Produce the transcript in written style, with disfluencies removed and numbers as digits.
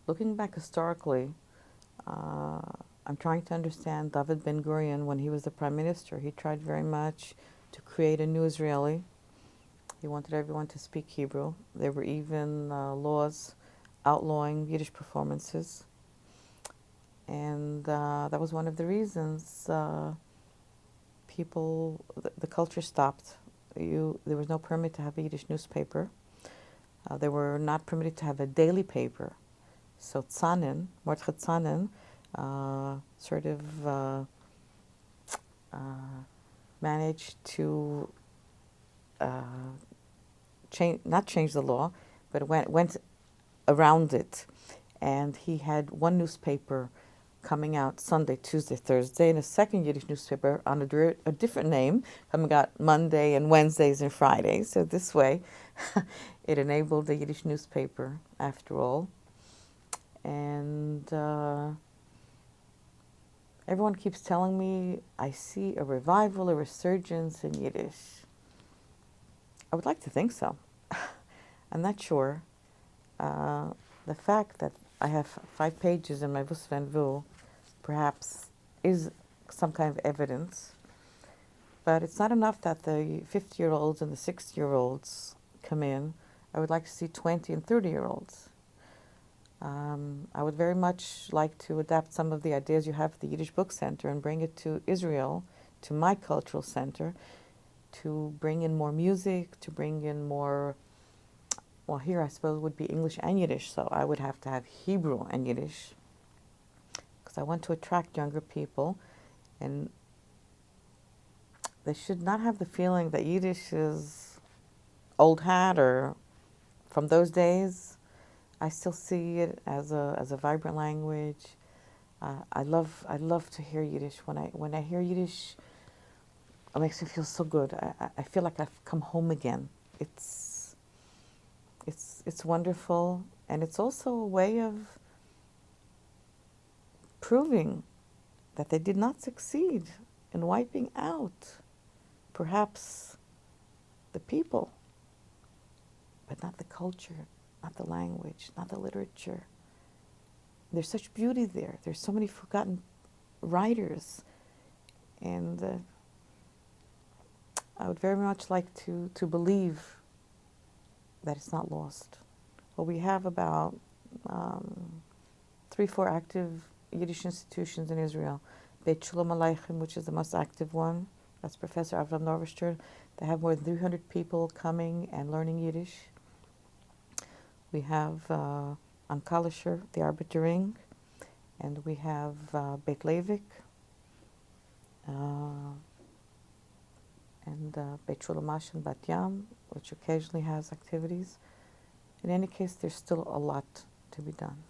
looking back historically, uh, I'm trying to understand David Ben-Gurion when he was the prime minister. He tried very much to create a new Israeli. He wanted everyone to speak Hebrew. There were even laws outlawing Yiddish performances. And that was one of the reasons the culture stopped. There was no permit to have a Yiddish newspaper. They were not permitted to have a daily paper. So Tzanin, Mordechai Tzanin, sort of uh, managed to not change the law, but went around it. And he had one newspaper coming out Sunday, Tuesday, Thursday, and a second Yiddish newspaper on a different name coming out Monday and Wednesdays and Fridays. So this way, it enabled the Yiddish newspaper, after all. And everyone keeps telling me I see a revival, a resurgence in Yiddish. I would like to think so. I'm not sure. The fact that I have 5 pages in my Vus van Vu perhaps is some kind of evidence, but it's not enough that the 50-year-olds and the 60-year-olds come in. I would like to see 20 and 30-year-olds. I would very much like to adapt some of the ideas you have at the Yiddish Book Center and bring it to Israel, to my cultural center, to bring in more music, to bring in more, well, here I suppose would be English and Yiddish, so I would have to have Hebrew and Yiddish, because I want to attract younger people, and they should not have the feeling that Yiddish is old hat or from those days. I still see it as a vibrant language. I love to hear Yiddish. When I hear Yiddish, it makes me feel so good. I feel like I've come home again. It's wonderful, and it's also a way of proving that they did not succeed in wiping out perhaps the people, but not the culture, not the language, not the literature. There's such beauty there. There's so many forgotten writers, and I would very much like to believe that it's not lost. Well, we have about 3-4 active Yiddish institutions in Israel. Beit Shalom Aleichem, which is the most active one. That's Professor Avram Norverster. They have more than 300 people coming and learning Yiddish. We have Ankalischer, the Arbitering, and we have Beit Levik, and Beit Shulamash and Bat Yam, which occasionally has activities. In any case, there's still a lot to be done.